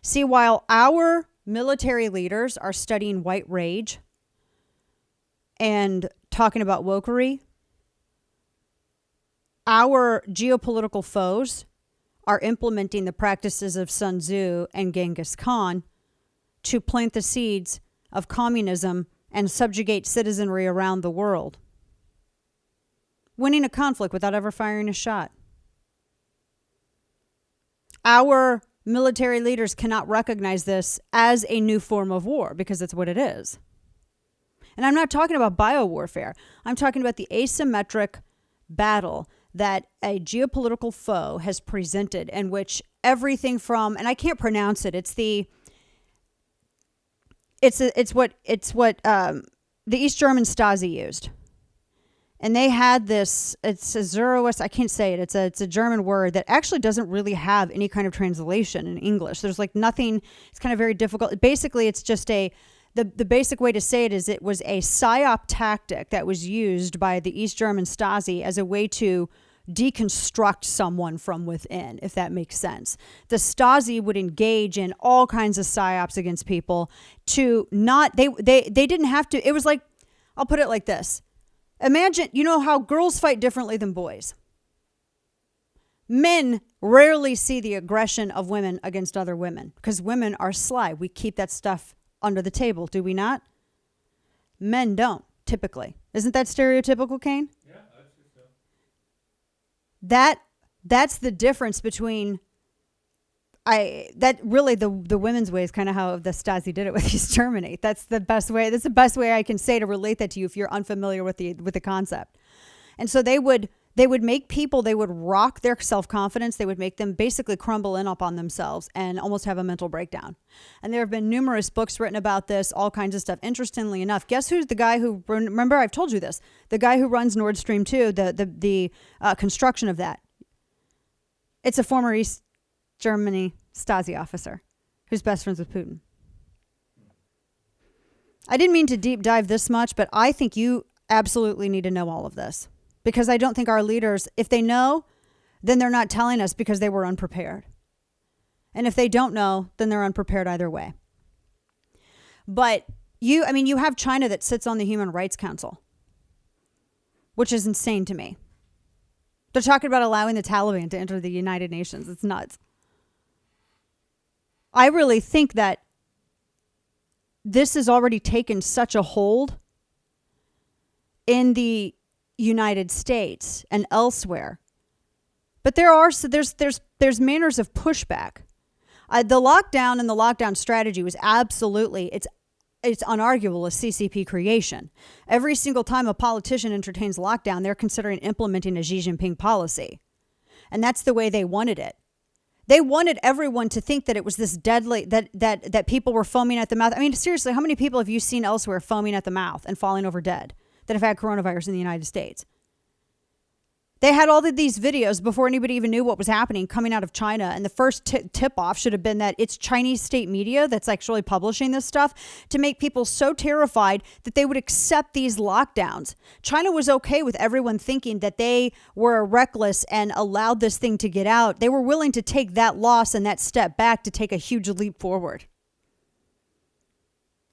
See, while our military leaders are studying white rage and talking about wokery, our geopolitical foes are implementing the practices of Sun Tzu and Genghis Khan to plant the seeds of communism and subjugate citizenry around the world, winning a conflict without ever firing a shot. Our military leaders cannot recognize this as a new form of war because it's what it is. And I'm not talking about biowarfare. I'm talking about the asymmetric battle that a geopolitical foe has presented, in which everything from, and I can't pronounce it, it's what the East German Stasi used. And they had this, it's a Zoroast, I can't say it. It's a German word that actually doesn't really have any kind of translation in English. There's like nothing, it's kind of very difficult. Basically, it's just the basic way to say it is it was a psyop tactic that was used by the East German Stasi as a way to deconstruct someone from within, if that makes sense. The Stasi would engage in all kinds of psyops against people to not, they didn't have to, it was like, I'll put it like this. Imagine, you know how girls fight differently than boys. Men rarely see the aggression of women against other women because women are sly. We keep that stuff under the table, do we not? Men don't, typically. Isn't that stereotypical, Kane? Yeah, that's just so. That's the difference between the women's way is kind of how the Stasi did it with East Germany. That's the best way. That's the best way I can say to relate that to you if you're unfamiliar with the concept. And so they would make people, they would rock their self-confidence. They would make them basically crumble in upon themselves and almost have a mental breakdown. And there have been numerous books written about this, all kinds of stuff. Interestingly enough, guess who's the guy who, remember I've told you this, the guy who runs Nord Stream 2, the construction of that. It's a former East Germany Stasi officer who's best friends with Putin. I didn't mean to deep dive this much, but I think you absolutely need to know all of this. Because I don't think our leaders, if they know, then they're not telling us because they were unprepared. And if they don't know, then they're unprepared either way. But you have China that sits on the Human Rights Council, which is insane to me. They're talking about allowing the Taliban to enter the United Nations. It's nuts. I really think that this has already taken such a hold in the United States and elsewhere. But there's manners of pushback. The lockdown and the lockdown strategy was absolutely, it's unarguable, a CCP creation. Every single time a politician entertains lockdown, they're considering implementing a Xi Jinping policy. And that's the way they wanted it. They wanted everyone to think that it was this deadly, that people were foaming at the mouth. I mean, seriously, how many people have you seen elsewhere foaming at the mouth and falling over dead that have had coronavirus in the United States? They had all of these videos before anybody even knew what was happening coming out of China. And the first tip-off should have been that it's Chinese state media that's actually publishing this stuff to make people so terrified that they would accept these lockdowns. China was okay with everyone thinking that they were reckless and allowed this thing to get out. They were willing to take that loss and that step back to take a huge leap forward.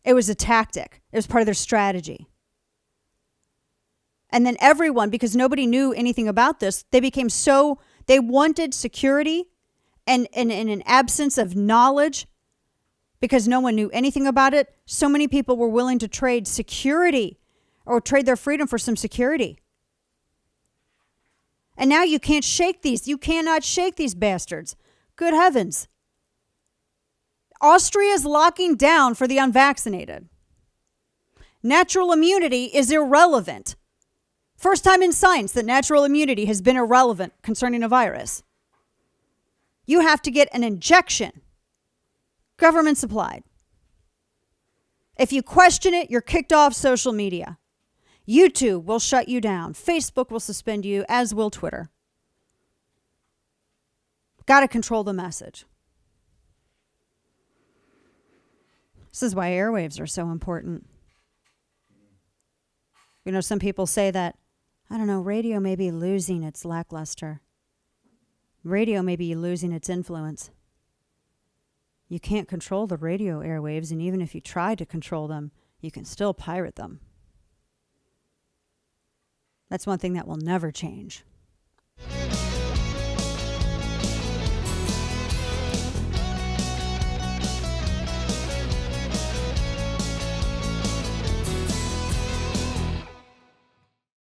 It was a tactic. It was part of their strategy. And then everyone, because nobody knew anything about this, they wanted security and an absence of knowledge because no one knew anything about it. So many people were willing to trade security or trade their freedom for some security. And now you can't shake these. You cannot shake these bastards. Good heavens. Austria is locking down for the unvaccinated. Natural immunity is irrelevant. First time in science that natural immunity has been irrelevant concerning a virus. You have to get an injection, government supplied. If you question it, you're kicked off social media. YouTube will shut you down. Facebook will suspend you, as will Twitter. Got to control the message. This is why airwaves are so important. You know, some people say that, I don't know, radio may be losing its lackluster. Radio may be losing its influence. You can't control the radio airwaves, and even if you try to control them, you can still pirate them. That's one thing that will never change.